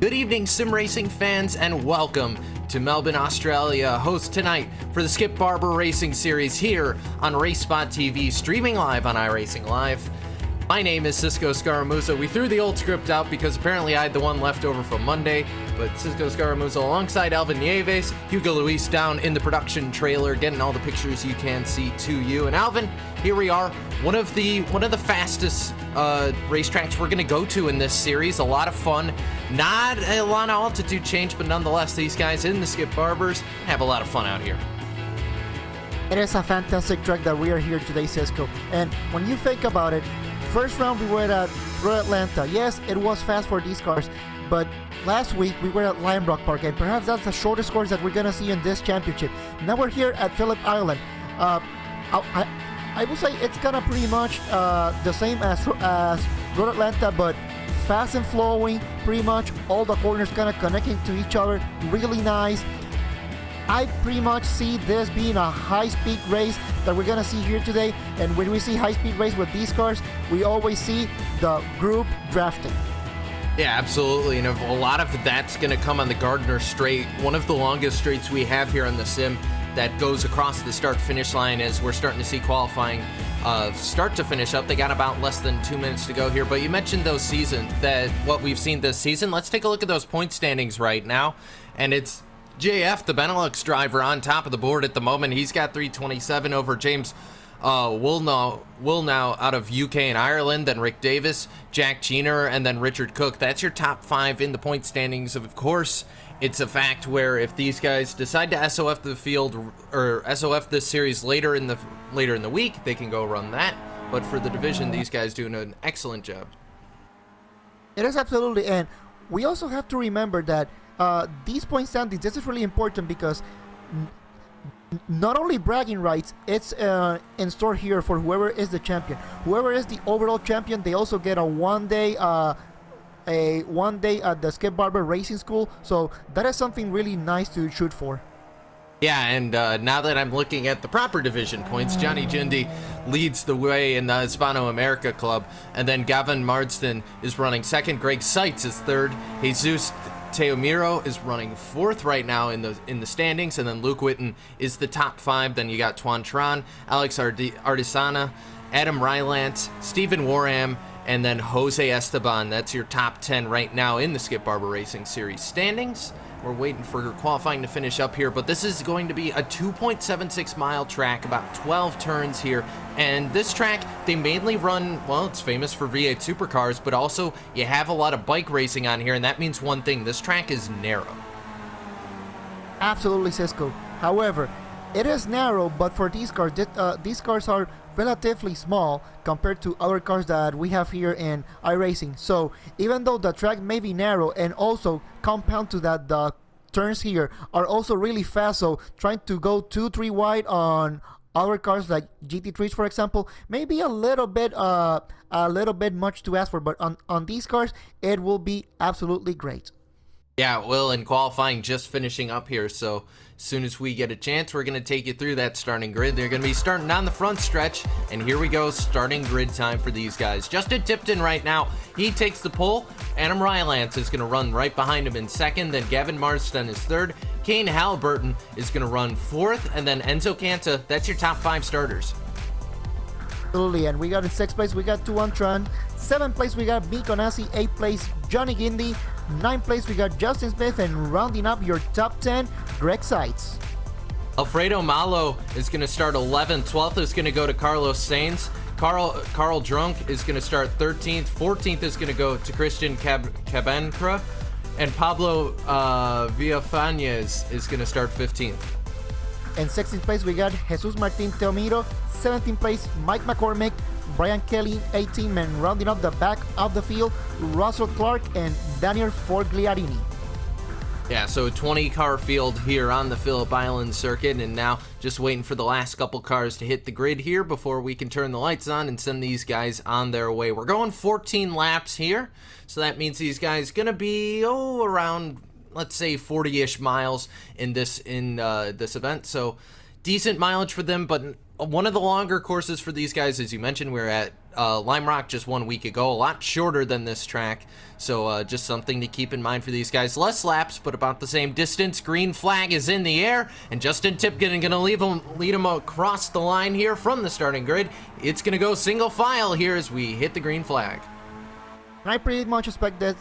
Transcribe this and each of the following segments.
Good evening, sim racing fans, and welcome to Melbourne, Australia. Host tonight for the Skip Barber Racing Series here on RaceSpot TV, streaming live on iRacing Live. My name is Cisco Scaramuza. We threw the old script out because apparently I had the one left over from Monday, but Cisco Scaramuza alongside Alvin Nieves, Hugo Luis down in the production trailer, getting all the pictures you can see to you. And Alvin, here we are, one of the fastest racetracks we're going to go to in this series. A lot of fun, not a lot of altitude change, but nonetheless, these guys in the Skip Barbers have a lot of fun out here. It is a fantastic track that we are here today, Cisco. And when you think about it, first round we were at Road Atlanta. Yes, it was fast for these cars, but last week we were at Lion Rock Park, and perhaps that's the shortest course that we're gonna see in this championship. Now we're here at Phillip Island. I would say it's kind of pretty much the same as Road Atlanta, but fast and flowing. Pretty much all the corners kind of connecting to each other. Really nice. I pretty much see this being a high-speed race that we're going to see here today. And when we see high-speed race with these cars, we always see the group drafting. Yeah, absolutely. And a lot of that's going to come on the Gardner Straight, one of the longest straights we have here on the sim that goes across the start-finish line as we're starting to see qualifying start to finish up. They got about less than 2 minutes to go here. But you mentioned what we've seen this season. Let's take a look at those point standings right now. And it's JF, the Benelux driver, on top of the board at the moment. He's got 327 over James Wilnow out of UK and Ireland, then Rick Davis, Jack Cheener, and then Richard Cook. That's your top five in the point standings. Of course, it's a fact where if these guys decide to SOF the field or SOF this series later in the week, they can go run that. But for the division, these guys doing an excellent job. It is absolutely, and we also have to remember that these point standings, this is really important because not only bragging rights, it's in store here for whoever is the champion. Whoever is the overall champion, they also get a one day at the Skip Barber Racing School. So that is something really nice to shoot for. Yeah, and now that I'm looking at the proper division points, Johnny Jindy leads the way in the Hispano America Club, and then Gavin Marsden is running second. Greg Seitz is third. Jesus Teomiro is running fourth right now in the standings, and then Luke Witten is the top five. Then you got Tuan Tran, Alex Artisana, Adam Rylance, Stephen Warham, and then Jose Esteban. That's your top 10 right now in the Skip Barber Racing Series standings. We're waiting for qualifying to finish up here, but this is going to be a 2.76 mile track, about 12 turns here. And this track, they mainly run, well, it's famous for V8 supercars, but also you have a lot of bike racing on here, and that means one thing: this track is narrow. Absolutely, Cisco. However, it is narrow, but for these cars are relatively small compared to other cars that we have here in iRacing. So even though the track may be narrow, and also compound to that, the turns here are also really fast, so trying to go 2-3 wide on other cars like GT3s, for example, maybe a little bit much to ask for, but on these cars it will be absolutely great. Yeah, it will, and qualifying just finishing up here, so as soon as we get a chance, we're going to take you through that starting grid. They're going to be starting on the front stretch, and here we go, starting grid time for these guys. Justin Tipton right now, he takes the pole. Adam Rylance is going to run right behind him in second, then Gavin Marsden is third. Kane Halliburton is going to run fourth, and then Enzo Canta. That's your top five starters. Absolutely, and we got in sixth place, we got Tuan Tran. Seventh place, we got Miko Nasi. Eighth place, Johnny Gindy. Ninth place, we got Justin Smith, and rounding up your top 10, Greg Seitz. Alfredo Malo is going to start 11th. 12th is going to go to Carlos Sainz. Carl Drunk is going to start 13th. 14th is going to go to Christian Cabancra. And Pablo Villafañez is going to start 15th. In 16th place, we got Jesus Martin Teomiro. 17th place, Mike McCormick. Brian Kelly, 18, and rounding up the back of the field, Russell Clark and Daniel Forgliarini. Yeah, so a 20-car field here on the Phillip Island circuit, and now just waiting for the last couple cars to hit the grid here before we can turn the lights on and send these guys on their way. We're going 14 laps here, so that means these guys going to be, around, let's say, 40-ish miles in this event, so decent mileage for them, but one of the longer courses for these guys, as you mentioned. We're at Lime Rock just 1 week ago, a lot shorter than this track, so just something to keep in mind for these guys. Less laps, but about the same distance. Green flag is in the air, and Justin Tipton going to lead him across the line here from the starting grid. It's going to go single file here as we hit the green flag. I pretty much expect this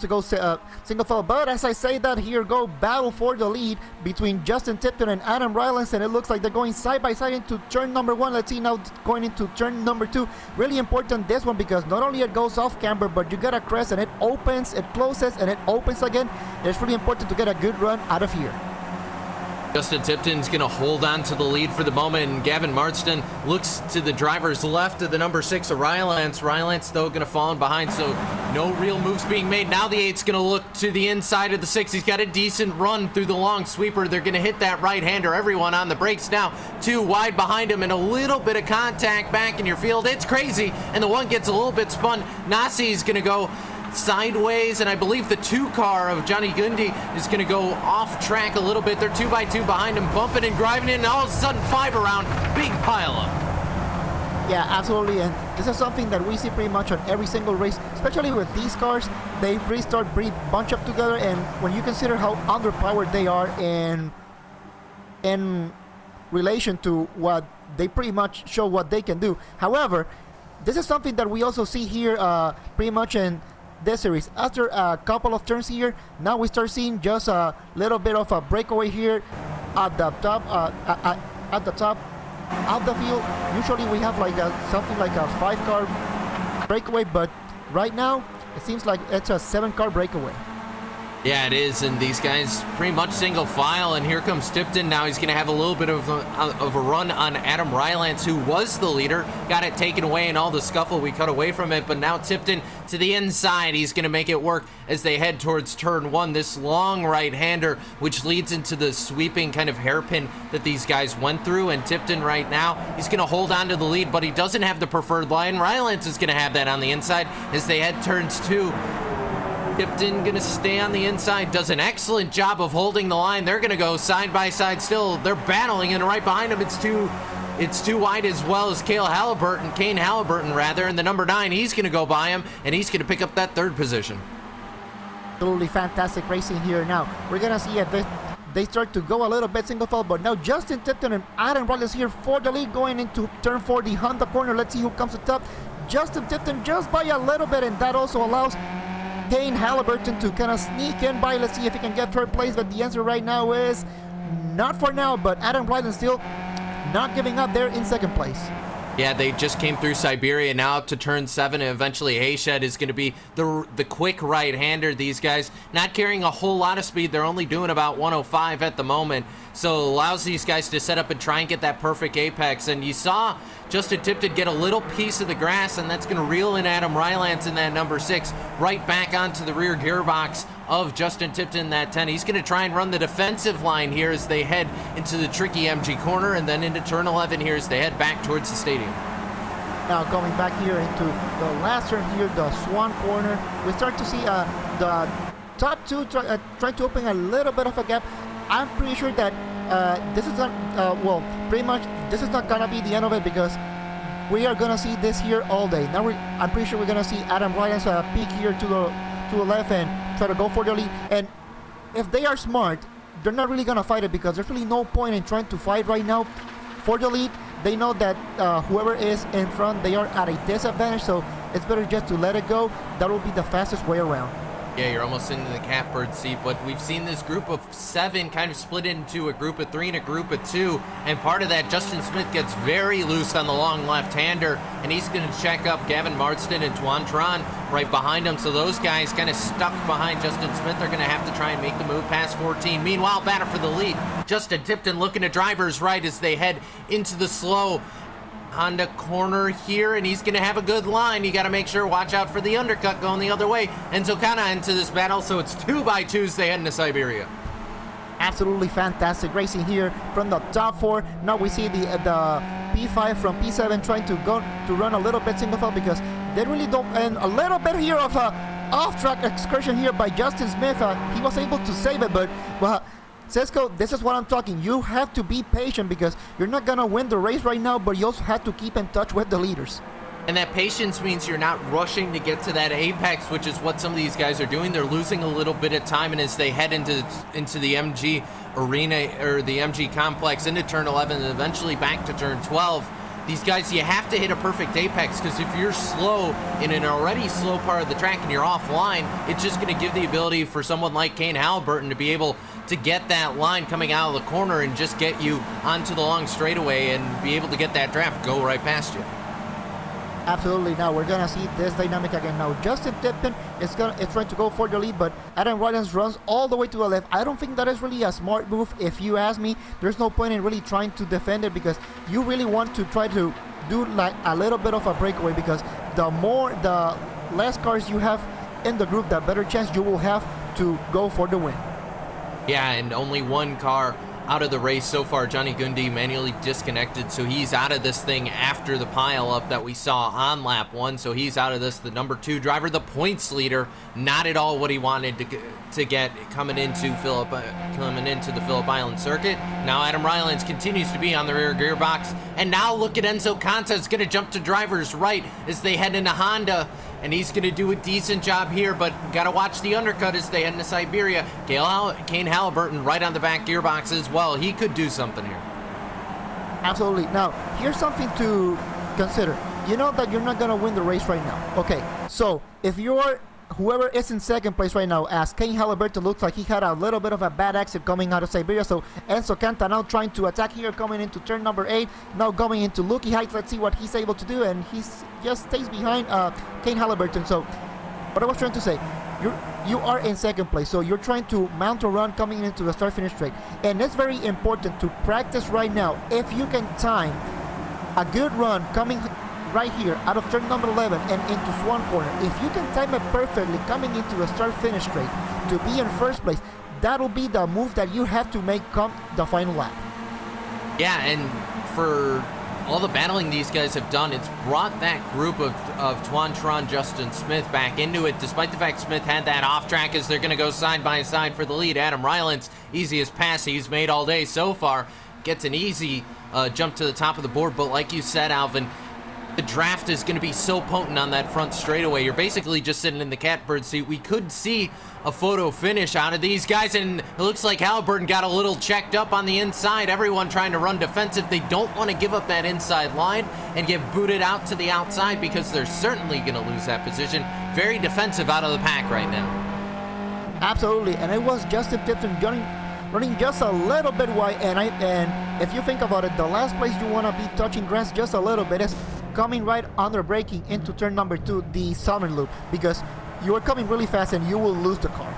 to go single file, but as I say that, here go battle for the lead between Justin Tipton and Adam Rylance, and it looks like they're going side by side into turn number 1. Let's see now going into turn number 2. Really important this one, because not only it goes off camber, but you got a crest and it opens, it closes, and it opens again. It's really important to get a good run out of here. Justin Tipton's going to hold on to the lead for the moment, and Gavin Marston looks to the driver's left of the number 6 of Rylance. Rylance, though, going to fall in behind, so no real moves being made. Now the 8's going to look to the inside of the 6. He's got a decent run through the long sweeper. They're going to hit that right-hander. Everyone on the brakes now. 2 wide behind him, and a little bit of contact back in your field. It's crazy, and the 1 gets a little bit spun. Nasi's going to go sideways, and I believe the 2 car of Johnny Gundy is going to go off track a little bit. They're 2 by 2 behind him, bumping and driving in, and all of a sudden 5 around, big pileup. Yeah, absolutely, and this is something that we see pretty much on every single race, especially with these cars. They really start bunch up together, and when you consider how underpowered they are in relation to what they pretty much show what they can do. However, this is something that we also see here pretty much in this series. After a couple of turns here, now we start seeing just a little bit of a breakaway here at the top of the field. Usually we have like something like a 5-car breakaway, but right now it seems like it's a 7-car breakaway. Yeah, it is, and these guys pretty much single file, and here comes Tipton. Now he's going to have a little bit of a run on Adam Rylance, who was the leader. Got it taken away in all the scuffle. We cut away from it, but now Tipton to the inside. He's going to make it work as they head towards turn 1. This long right-hander, which leads into the sweeping kind of hairpin that these guys went through, and Tipton right now, he's going to hold on to the lead, but he doesn't have the preferred line. Rylance is going to have that on the inside as they head turns 2. Tipton going to stay on the inside, does an excellent job of holding the line. They're going to go side by side still. They're battling, and right behind him it's too wide, as well as Kane Halliburton, and the number 9, he's going to go by him, and he's going to pick up that 3rd position. Absolutely fantastic racing here. Now we're going to see it. They start to go a little bit single file, but now Justin Tipton and Adam Rylance here for the lead going into turn 4, the Honda corner. Let's see who comes to top. Justin Tipton just by a little bit, and that also allows Kane Halliburton to kind of sneak in by. Let's see if he can get 3rd place, but the answer right now is not for now, but Adam Rylance still not giving up there in 2nd place. Yeah, they just came through Siberia, now up to turn 7, and eventually Hayshed is going to be the quick right-hander. These guys not carrying a whole lot of speed. They're only doing about 105 at the moment, so it allows these guys to set up and try and get that perfect apex. And you saw Justin Tipton get a little piece of the grass, and that's going to reel in Adam Rylance in that number 6 right back onto the rear gearbox of Justin Tipton, that 10. He's going to try and run the defensive line here as they head into the tricky MG corner, and then into turn 11 here as they head back towards the stadium. Now going back here into the last turn here, the Swan corner, we start to see the top 2 trying to open a little bit of a gap. I'm pretty sure that this is not, pretty much this is not gonna be the end of it, because we are gonna see this here all day. Now I'm pretty sure we're gonna see Adam Rylance peek here to the left and try to go for the lead. And if they are smart, they're not really gonna fight it, because there's really no point in trying to fight right now for the lead. They know that whoever is in front, they are at a disadvantage, so it's better just to let it go. That will be the fastest way around. Yeah, you're almost into the catbird seat, but we've seen this group of 7 kind of split into a group of 3 and a group of 2, and part of that, Justin Smith gets very loose on the long left-hander, and he's going to check up Gavin Marston and Tuan Tran right behind him, so those guys kind of stuck behind Justin Smith. They're going to have to try and make the move past 14. Meanwhile, battle for the lead. Justin Tipton looking to driver's right as they head into the slow Honda corner here, and he's going to have a good line. You got to make sure, watch out for the undercut going the other way. Enzo Kana into this battle, so it's 2 by 2s. They head into Siberia. Absolutely fantastic racing here from the top 4. Now we see the P5 from P7 trying to run a little bit single file, because they really don't. And a little bit here of a off-track excursion here by Justin Smith. He was able to save it, but Cisco, this is what I'm talking. You have to be patient because you're not going to win the race right now, but you also have to keep in touch with the leaders. And that patience means you're not rushing to get to that apex, which is what some of these guys are doing. They're losing a little bit of time, and as they head into the MG arena or the MG complex into turn 11 and eventually back to turn 12, these guys, you have to hit a perfect apex, because if you're slow in an already slow part of the track and you're offline, it's just going to give the ability for someone like Kane Halliburton to be able to get that line coming out of the corner and just get you onto the long straightaway and be able to get that draft go right past you. Absolutely. Now we're gonna see this dynamic again. Now Justin Tipton is trying to go for the lead, but Adam Rylands runs all the way to the left. I don't think that is really a smart move. If you ask me, there's no point in really trying to defend it, because you really want to try to do like a little bit of a breakaway, because the less cars you have in the group, the better chance you will have to go for the win. Yeah, and only one car out of the race so far. Johnny Gundy manually disconnected, so he's out of this thing after the pileup that we saw on lap 1. So he's out of this. The number 2 driver, the points leader, not at all what he wanted to get coming into the Phillip Island circuit. Now Adam Rylands continues to be on the rear gearbox, and now look at Enzo Conta is going to jump to driver's right as they head into Honda, and he's going to do a decent job here, but got to watch the undercut as they head into Siberia. Kane Halliburton right on the back gearbox as well. He could do something here. Absolutely. Now, here's something to consider. You know that you're not going to win the race right now. Okay, so if you're whoever is in second place right now, as Kane Halliburton looks like he had a little bit of a bad exit coming out of Siberia, so Enzo Canta now trying to attack here, coming into turn number 8, now going into Lucky Heights. Let's see what he's able to do, and he just stays behind Kane Halliburton. So what I was trying to say, you are in second place, so you're trying to mount a run coming into the start-finish straight, and it's very important to practice right now. If you can time a good run coming right here out of turn number 11 and into Swan Corner, if you can time it perfectly coming into the start-finish straight to be in first place, that'll be the move that you have to make come the final lap. Yeah, and for all the battling these guys have done, it's brought that group of Tuan Tron, Justin Smith back into it, despite the fact Smith had that off track as they're going to go side by side for the lead. Adam Rylands, easiest pass he's made all day so far, gets an easy jump to the top of the board, but like you said, Alvin, the draft is going to be so potent on that front straightaway. You're basically just sitting in the catbird seat. We could see a photo finish out of these guys, and it looks like Halliburton got a little checked up on the inside. Everyone trying to run defensive. They don't want to give up that inside line and get booted out to the outside, because they're certainly going to lose that position. Very defensive out of the pack right now. Absolutely, and it was Justin Tipton running just a little bit wide, and if you think about it, the last place you want to be touching grass just a little bit is coming right under braking into turn number 2, the southern loop, because you are coming really fast and you will lose the car.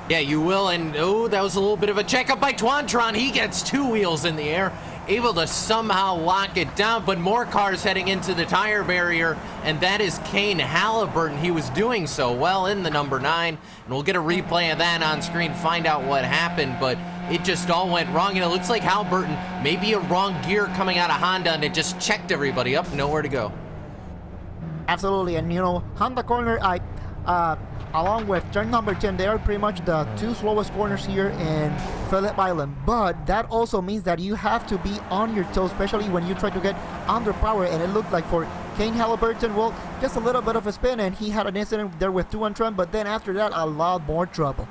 Yeah, you will, and oh, that was a little bit of a checkup by Twantron. He gets 2 wheels in the air, able to somehow lock it down, but more cars heading into the tire barrier, and that is Kane Halliburton. He was doing so well in the number 9, and we'll get a replay of that on screen, find out what happened, but it just all went wrong, and it looks like Halliburton maybe a wrong gear coming out of Honda, and it just checked everybody up, nowhere to go. Absolutely, and you know, Honda corner, along with turn number 10, they are pretty much the 2 slowest corners here in Phillip Island, but that also means that you have to be on your toes, especially when you try to get under power, and it looked like for Kane Halliburton, well, just a little bit of a spin, and he had an incident there with Tuan Tron, but then after that, a lot more trouble.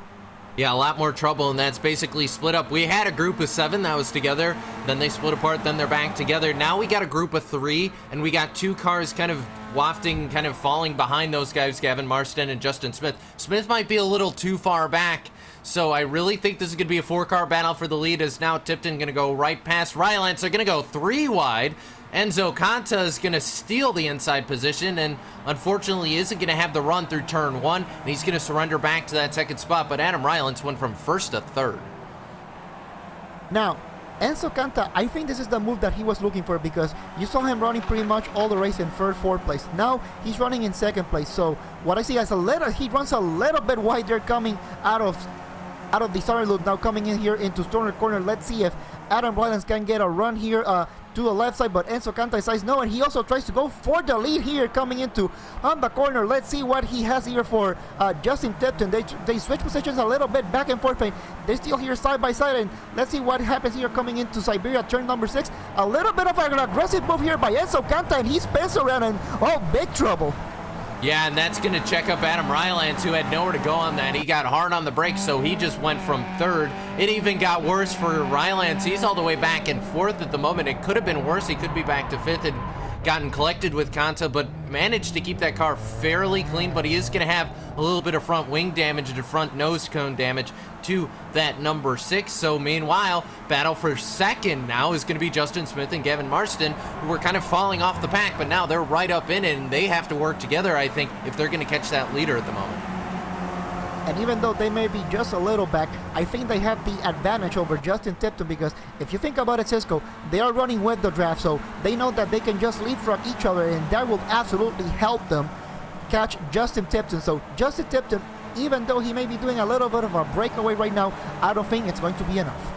Yeah, a lot more trouble, and that's basically split up. We had a group of 7 that was together, then they split apart, then they're back together. Now we got a group of 3, and we got 2 cars kind of wafting, kind of falling behind those guys, Gavin Marston and Justin Smith. Smith might be a little too far back, so I really think this is going to be a 4-car battle for the lead, as now Tipton going to go right past Rylands. They're going to go 3 wide. Enzo Canta is going to steal the inside position, and unfortunately isn't going to have the run through turn 1, and he's going to surrender back to that 2nd spot, but Adam Rylands went from 1st to 3rd. Now, Enzo Canta, I think this is the move that he was looking for, because you saw him running pretty much all the race in 3rd, 4th place. Now he's running in 2nd place, so what I see as he runs a little bit wide there coming out of the southern loop, now coming in here into Stoner Corner. Let's see if Adam Rylands can get a run here. to the left side, but Enzo Canta decides no, and he also tries to go for the lead here coming into on the corner. Let's see what he has here for Justin Tipton. They switch positions a little bit back and forth, and they still here side by side, and let's see what happens here coming into Siberia turn number 6. A little bit of an aggressive move here by Enzo Canta, and he spins around, and big trouble. Yeah, and that's going to check up Adam Rylance, who had nowhere to go on that. He got hard on the brakes, so he just went from 3rd. It even got worse for Rylance. He's all the way back in 4th at the moment. It could have been worse. He could be back to 5th and gotten collected with Canta, but managed to keep that car fairly clean. But he is going to have a little bit of front wing damage and front nose cone damage to that number 6. So meanwhile, battle for 2nd now is going to be Justin Smith and Gavin Marston, who were kind of falling off the pack, but now they're right up in it, and they have to work together, I think, if they're going to catch that leader at the moment. And even though they may be just a little back, I think they have the advantage over Justin Tipton, because if you think about it, Cisco, they are running with the draft, so they know that they can just leapfrog each other, and that will absolutely help them catch Justin Tipton. So Justin Tipton, even though he may be doing a little bit of a breakaway right now, I don't think it's going to be enough.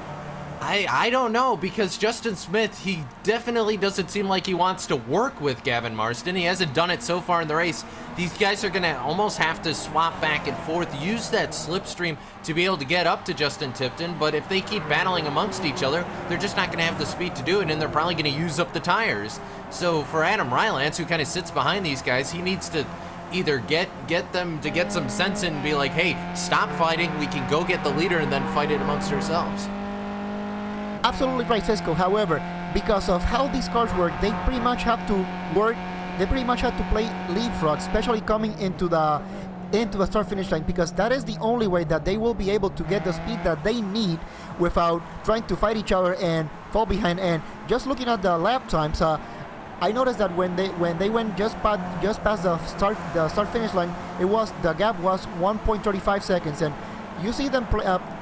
I don't know, because Justin Smith, he definitely doesn't seem like he wants to work with Gavin Marston. He hasn't done it so far in the race. These guys are going to almost have to swap back and forth, use that slipstream to be able to get up to Justin Tipton, but if they keep battling amongst each other, they're just not going to have the speed to do it, and they're probably going to use up the tires. So for Adam Rylance, who kind of sits behind these guys, he needs to either get them to get some sense and be like, hey, stop fighting, we can go get the leader and then fight it amongst ourselves. Absolutely right, Cisco. However, because of how these cars work, they pretty much have to work. They pretty much have to play leapfrog, especially coming into the start finish line, because that is the only way that they will be able to get the speed that they need without trying to fight each other and fall behind. And just looking at the lap times, I noticed that when they went just past the start finish line, the gap was 1.35 seconds, and you see them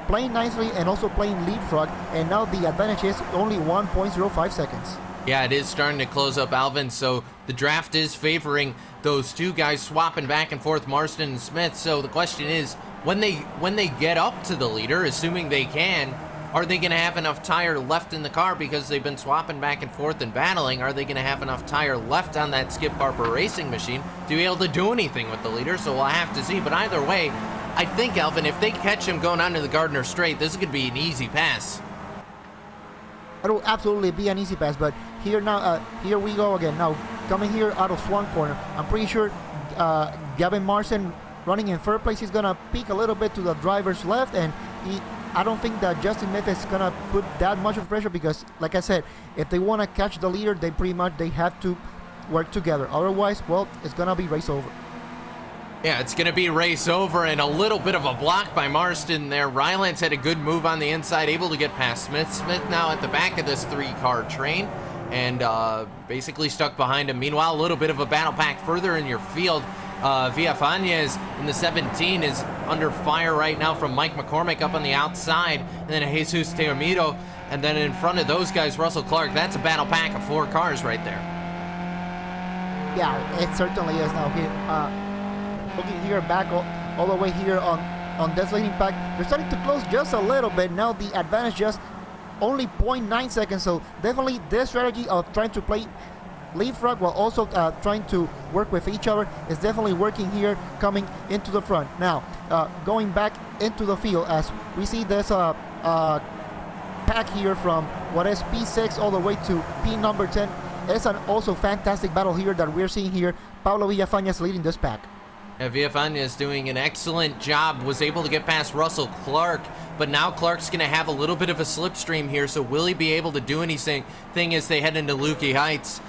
playing nicely and also playing leapfrog, and now the advantage is only 1.05 seconds. Yeah, it is starting to close up, Alvin, so the draft is favoring those two guys swapping back and forth, Marston and Smith. So the question is, when they get up to the leader, assuming they can, are they going to have enough tire left in the car, because they've been swapping back and forth and battling? Are they going to have enough tire left on that Skip Barber racing machine to be able to do anything with the leader? So we'll have to see. But either way, I think, Alvin, if they catch him going onto the Gardner Straight, this is going to be an easy pass. It will absolutely be an easy pass, but here we go again. Now, coming here out of Swan Corner, I'm pretty sure Gavin Marston running in 3rd place, he's going to peek a little bit to the driver's left, and I don't think that Justin Smith is going to put that much of pressure, because, like I said, if they want to catch the leader, they have to work together. Otherwise, well, it's going to be race over. Yeah, it's going to be race over, and a little bit of a block by Marston there. Rylance had a good move on the inside, able to get past Smith. Smith now at the back of this 3-car train, and basically stuck behind him. Meanwhile, a little bit of a battle pack further in your field. Villafañez in the 17 is under fire right now from Mike McCormick up on the outside, and then Jesus Teomido, and then in front of those guys, Russell Clark. That's a battle pack of 4 cars right there. Yeah, it certainly is. Now here, looking here back all the way here on this leading pack, they're starting to close just a little bit. Now the advantage just only 0.9 seconds, so definitely this strategy of trying to play leapfrog while also trying to work with each other is definitely working here coming into the front. Now going back into the field, as we see this pack here from what is P6 all the way to P number 10. It's an also fantastic battle here that we're seeing here. Pablo Villafañez leading this pack. Yeah, Villafañez doing an excellent job, was able to get past Russell Clark, but now Clark's going to have a little bit of a slipstream here, so will he be able to do anything as they head into Lukey Heights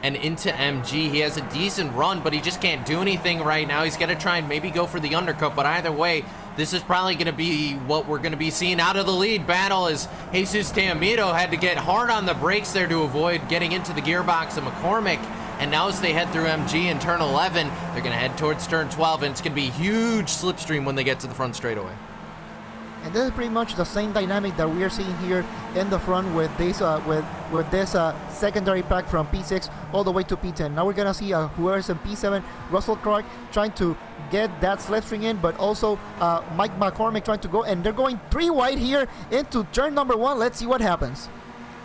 and into MG? He has a decent run, but he just can't do anything right now. He's got to try and maybe go for the undercut, but either way, this is probably going to be what we're going to be seeing out of the lead battle, as Jesus Teomido had to get hard on the brakes there to avoid getting into the gearbox of McCormick. And now as they head through MG in turn 11, they're going to head towards turn 12, and it's going to be a huge slipstream when they get to the front straightaway. And this is pretty much the same dynamic that we are seeing here in the front with this secondary pack from P6 all the way to P10. Now we're going to see who is in P7, Russell Clark trying to get that slipstream in, but also Mike McCormick trying to go, and they're going 3 wide here into turn number 1. Let's see what happens.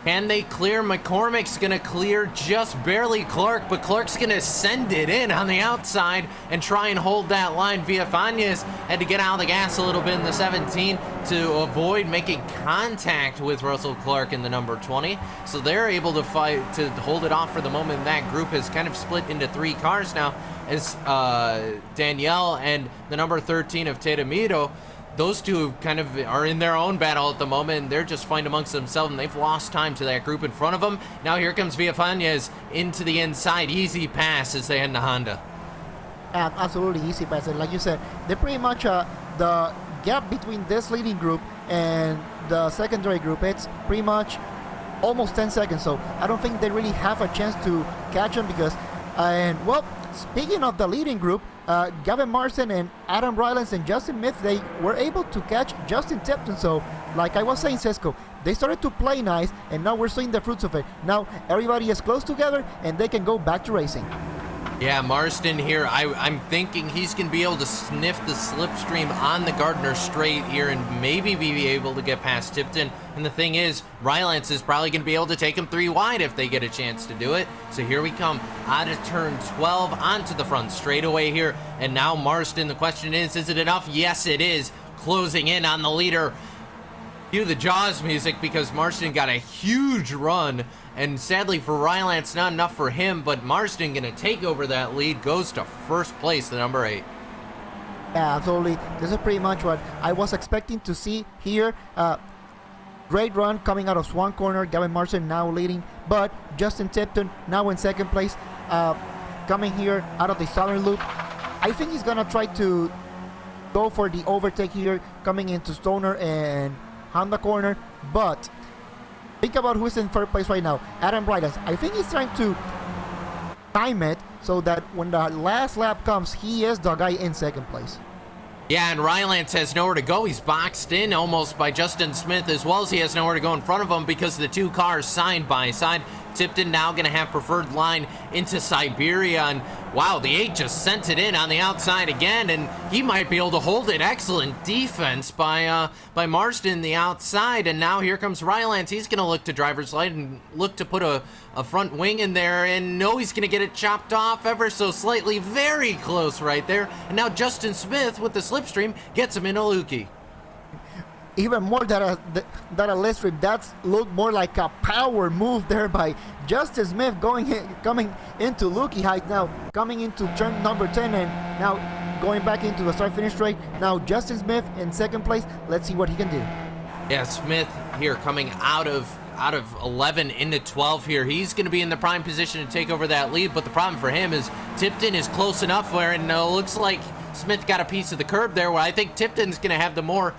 Can they clear? McCormick's going to clear just barely Clark, but Clark's going to send it in on the outside and try and hold that line. Villafañez had to get out of the gas a little bit in the 17 to avoid making contact with Russell Clark in the number 20. So they're able to fight to hold it off for the moment. That group has kind of split into 3 cars now as Danielle and the number 13 of Tedemiro. Those two kind of are in their own battle at the moment. They're just fighting amongst themselves, and they've lost time to that group in front of them. Now here comes Villafañez into the inside. Easy pass as they head into Honda. Absolutely easy pass. And like you said, they're pretty much the gap between this leading group and the secondary group. It's pretty much almost 10 seconds. So I don't think they really have a chance to catch them because, well, speaking of the leading group, Gavin Marston and Adam Rylance and Justin Smith, they were able to catch Justin Tipton. So, like I was saying, Cisco, they started to play nice, and now we're seeing the fruits of it. Now everybody is close together, and they can go back to racing. Yeah, Marston here, I'm thinking he's going to be able to sniff the slipstream on the Gardner straight here and maybe be able to get past Tipton. And the thing is, Rylance is probably going to be able to take him 3 wide if they get a chance to do it. So here we come out of turn 12 onto the front straightaway here. And now Marston, the question is it enough? Yes, it is. Closing in on the leader. Cue the Jaws music because Marston got a huge run, and sadly for Rylance, not enough for him, but Marston gonna take over that lead, goes to first place, the number 8. Yeah, absolutely. This is pretty much what I was expecting to see here. Great run coming out of Swan Corner. Gavin Marston now leading, but Justin Tipton now in second place, coming here out of the Southern Loop. I think he's gonna try to go for the overtake here, coming into Stoner and Honda corner, but think about who's in third place right now. Adam Rylance. I think he's trying to time it so that when the last lap comes, he is the guy in second place. Yeah, and Rylance has nowhere to go. He's boxed in almost by Justin Smith, as well as he has nowhere to go in front of him because the 2 cars side by side. Tipton now going to have preferred line into Siberia, and wow, the 8 just sent it in on the outside again, and he might be able to hold it. Excellent defense by Marston the outside, and now here comes Rylance. He's going to look to driver's light and look to put a front wing in there, and no, he's going to get it chopped off ever so slightly. Very close right there, and now Justin Smith with the slipstream gets him into Lukey. Even more than a slipstream, that's looked more like a power move there by Justin Smith coming into Lukey height now, coming into turn number 10 and now going back into the start-finish straight. Now Justin Smith in second place. Let's see what he can do. Yeah, Smith here coming out of 11 into 12 here. He's going to be in the prime position to take over that lead, but the problem for him is Tipton is close enough where it looks like Smith got a piece of the curb there, where I think Tipton's going to have the more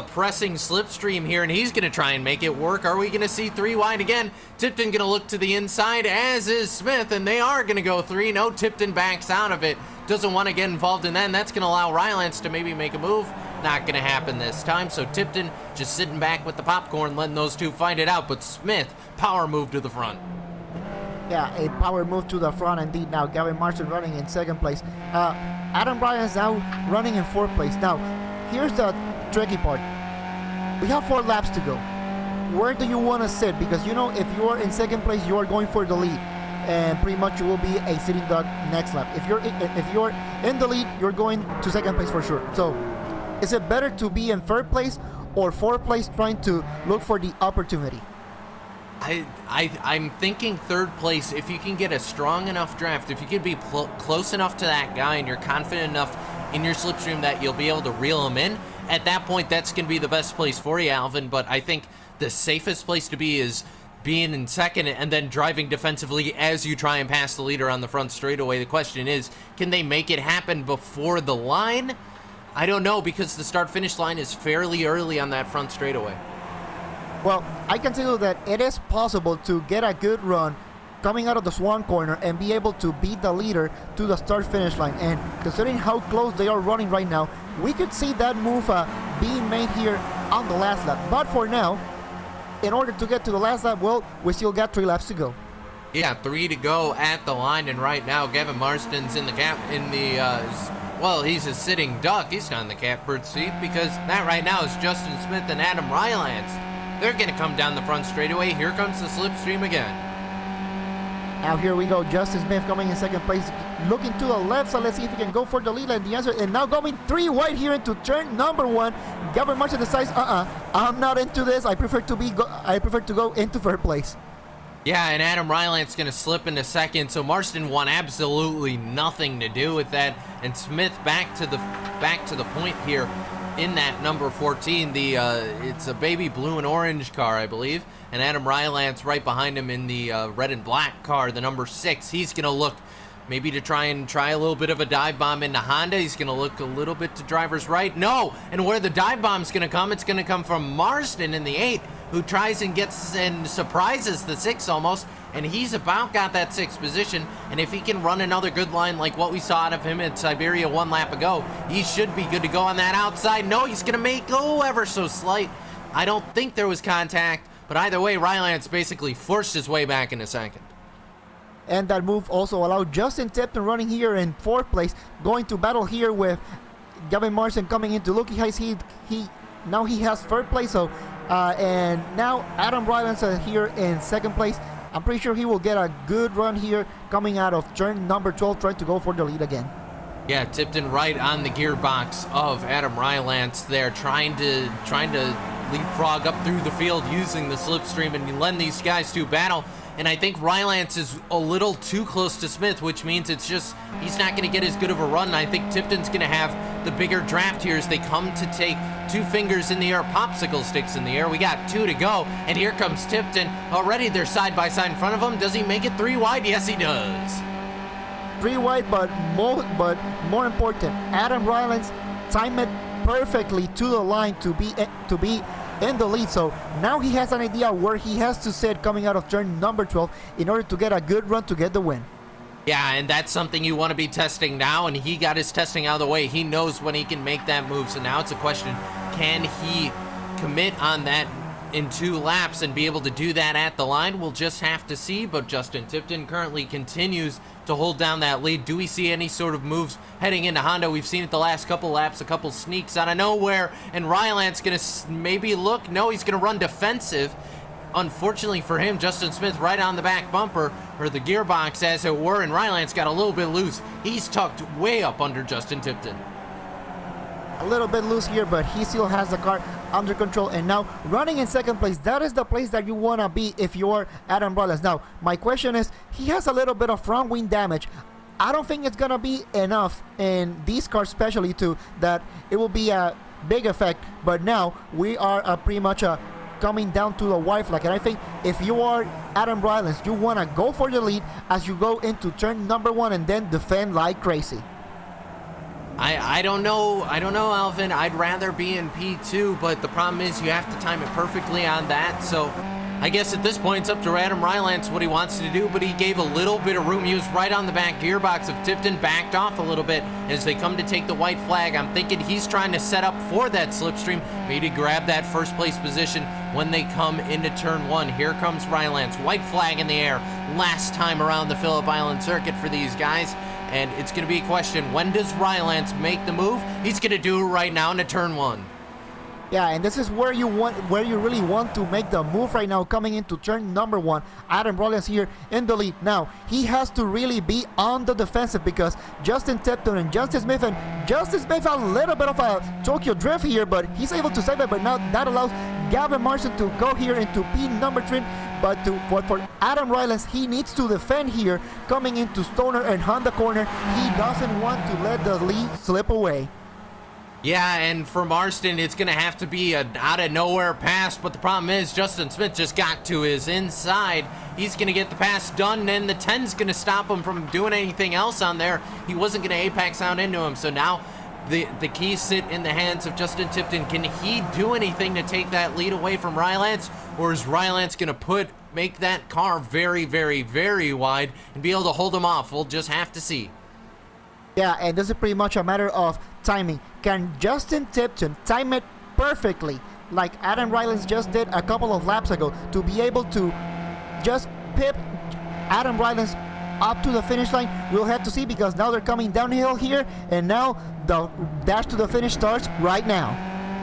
pressing slipstream here, and he's going to try and make it work. Are we going to see 3 wide again? Tipton going to look to the inside, as is Smith, and they are going to go 3. No, Tipton backs out of it. Doesn't want to get involved in that, and that's going to allow Rylance to maybe make a move. Not going to happen this time, so Tipton just sitting back with the popcorn, letting those 2 fight it out, but Smith, power move to the front. Yeah, a power move to the front indeed. Now Gavin Marston running in second place. Adam Rylance now running in fourth place. Now, here's the tricky part. We have 4 laps to go. Where do you want to sit? Because you know, if you are in second place, you are going for the lead, and pretty much you will be a sitting duck next lap. If you're in the lead, you're going to second place for sure. So, is it better to be in third place or fourth place, trying to look for the opportunity? I'm thinking third place. If you can get a strong enough draft, if you can be close enough to that guy and you're confident enough in your slipstream that you'll be able to reel him in, at that point that's going to be the best place for you, Alvin. But I think the safest place to be is being in second and then driving defensively as you try and pass the leader on the front straightaway. The question is, can they make it happen before the line? I don't know, because the start-finish line is fairly early on that front straightaway. Well, I can tell you that it is possible to get a good run coming out of the Swan corner and be able to beat the leader to the start-finish line. And considering how close they are running right now, we could see that move being made here on the last lap. But for now, in order to get to the last lap, well, we still got 3 laps to go. Yeah, 3 to go at the line, and right now Gavin Marston's in the well, he's a sitting duck. He's not in the catbird seat, because that right now is Justin Smith and Adam Rylance They're going to come down the front straightaway. Here comes the slipstream again. Now here we go. Justin Smith coming in second place, looking to the left. So let's see if he can go for the lead. And the answer, and now going 3 wide here into turn number 1. Gavin Marston decides, I'm not into this. I prefer to go into third place. Yeah, and Adam Rylant's going to slip into second, so Marston want absolutely nothing to do with that. And Smith back to the point here in that number 14. It's a baby blue and orange car, I believe. And Adam Rylant's right behind him in the red and black car, the number 6. He's going to look maybe to try a little bit of a dive bomb into Honda. He's going to look a little bit to driver's right. No, and where the dive bomb's going to come, it's going to come from Marston in the 8, who tries and gets and surprises the 6 almost. And he's about got that 6th position. And if he can run another good line like what we saw out of him at Siberia 1 lap ago, he should be good to go on that outside. No, he's going to make ever so slight. I don't think there was contact. But either way, Rylant's basically forced his way back into second. And that move also allowed Justin Tipton running here in 4th place, going to battle here with Gavin Marston coming into Lucky Heights. He now he has 3rd place. So and now Adam Rylant's here in 2nd place. I'm pretty sure he will get a good run here coming out of turn number 12, trying to go for the lead again. Yeah, Tipton right on the gearbox of Adam Rylant's there, trying to leapfrog up through the field using the slipstream and lend these guys to battle. And I think Rylant's is a little too close to Smith, which means it's just he's not going to get as good of a run. I think Tipton's going to have the bigger draft here as they come to take 2 fingers in the air, popsicle sticks in the air. We got 2 to go, and here comes Tipton. Already they're side by side in front of him. Does he make it 3 wide? Yes, he does. 3 wide, but more important, Adam Rylant's timed it perfectly to the line to be in the lead. So now he has an idea where he has to sit coming out of turn number 12 in order to get a good run to get the win. Yeah, and that's something you want to be testing now, and he got his testing out of the way. He knows when he can make that move. So now it's a question, can he commit on that in 2 laps and be able to do that at the line? We'll just have to see, but Justin Tipton currently continues to hold down that lead. Do we see any sort of moves heading into Honda? We've seen it the last couple laps, a couple sneaks out of nowhere, and Rylant's going to maybe look. No, he's going to run defensive. Unfortunately for him, Justin Smith right on the back bumper, or the gearbox as it were, and Rylant's got a little bit loose. He's tucked way up under Justin Tipton. A little bit loose here, but he still has the car under control. And now running in 2nd place, that is the place that you want to be if you're Adam Rylance. Now my question is, he has a little bit of front wing damage. I don't think it's gonna be enough in these cars, especially too, that it will be a big effect. But now we are pretty much coming down to the white flag, and I think if you are Adam Rylance, you want to go for the lead as you go into turn number 1 and then defend like crazy. I don't know, Alvin. I'd rather be in P2, but the problem is you have to time it perfectly on that. So I guess at this point it's up to Adam Rylance what he wants to do, but he gave a little bit of room. He was right on the back gearbox of Tipton, backed off a little bit as they come to take the white flag. I'm thinking he's trying to set up for that slipstream, maybe grab that 1st place position when they come into turn 1. Here comes Rylance, white flag in the air, last time around the Phillip Island circuit for these guys. And it's going to be a question, when does Rylance make the move? He's going to do it right now into turn 1. Yeah, and this is where you really want to make the move right now, coming into turn number 1. Adam Rylance here in the lead. Now, he has to really be on the defensive because Justin Tipton and Justin Smith a little bit of a Tokyo drift here, but he's able to save it. But now that allows Gavin Marston to go here into P number 3. But for Adam Rylance, he needs to defend here coming into Stoner and Honda corner. He doesn't want to let the lead slip away. Yeah, and for Marston, it's going to have to be an out-of-nowhere pass, but the problem is Justin Smith just got to his inside. He's going to get the pass done, and the 10's going to stop him from doing anything else on there. He wasn't going to apex out into him, so now the keys sit in the hands of Justin Tipton. Can he do anything to take that lead away from Rylance, or is Rylance going to make that car very, very, very wide and be able to hold him off? We'll just have to see. Yeah, and this is pretty much a matter of timing. Can Justin Tipton time it perfectly like Adam Rylance just did a couple of laps ago to be able to just pip Adam Rylance up to the finish line? We'll have to see, because now they're coming downhill here, and now the dash to the finish starts right now.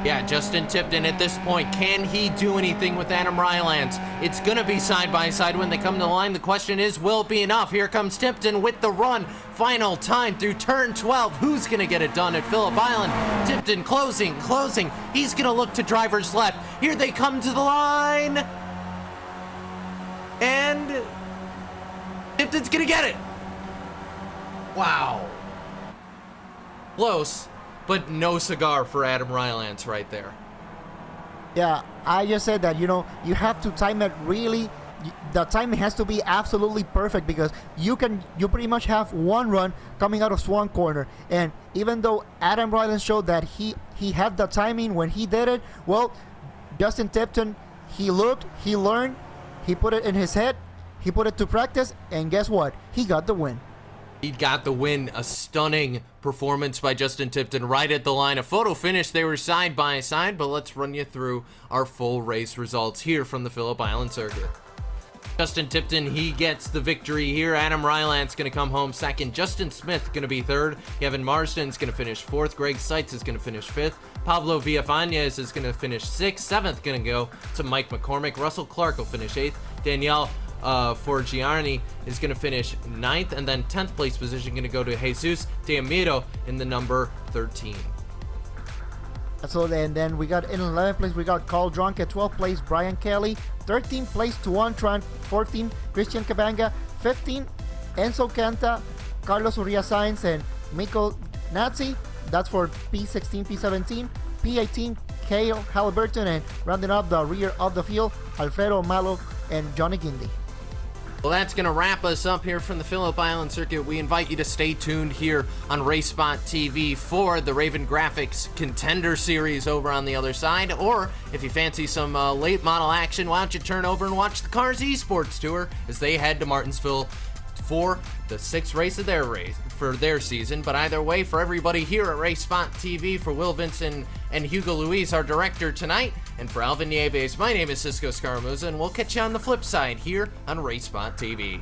Yeah, Justin Tipton at this point, can he do anything with Adam Rylance? It's going to be side by side when they come to the line. The question is, will it be enough? Here comes Tipton with the run. Final time through turn 12. Who's going to get it done at Phillip Island? Tipton closing. He's going to look to driver's left. Here they come to the line. And Tipton's going to get it. Wow. Close. But no cigar for Adam Rylance right there. Yeah, I just said that, you have to time it really. The timing has to be absolutely perfect because you pretty much have one run coming out of Swan Corner. And even though Adam Rylance showed that he had the timing when he did it, well, Justin Tipton, he looked, he learned, he put it in his head, he put it to practice, and guess what? He got the win. He got the win. A stunning performance by Justin Tipton right at the line. A photo finish. They were side by side, but let's run you through our full race results here from the Phillip Island circuit. Justin Tipton, he gets the victory here. Adam Rylance going to come home second. Justin Smith going to be third. Kevin Marsden's going to finish fourth. Greg Seitz is going to finish fifth. Pablo Villafañez is going to finish sixth. Seventh going to go to Mike McCormick. Russell Clark will finish eighth. Danielle Forgiani is going to finish 9th, and then 10th place position going to go to Jesus Teamiro in the number 13. So then we got in 11th place, we got Carl Drunk. At 12th place, Brian Kelly. 13th place, Tuan Tran. 14th, Christian Cabanga. 15th, Enzo Canta, Carlos Uria Sainz, and Miko Nazi. That's for P16, P17. P18, Kale Halliburton, and rounding up the rear of the field, Alfredo Malo and Johnny Guindy. Well, that's going to wrap us up here from the Phillip Island circuit. We invite you to stay tuned here on RaceSpot TV for the Raven Graphics Contender Series over on the other side. Or if you fancy some late model action, why don't you turn over and watch the Cars Esports Tour as they head to Martinsville for the 6th race of their season. But either way, for everybody here at RaceSpot TV, for Will Vincent and Hugo Luis, our director tonight, and for Alvin Nieves, my name is Cisco Scaramuza, and we'll catch you on the flip side here on RaceSpot TV.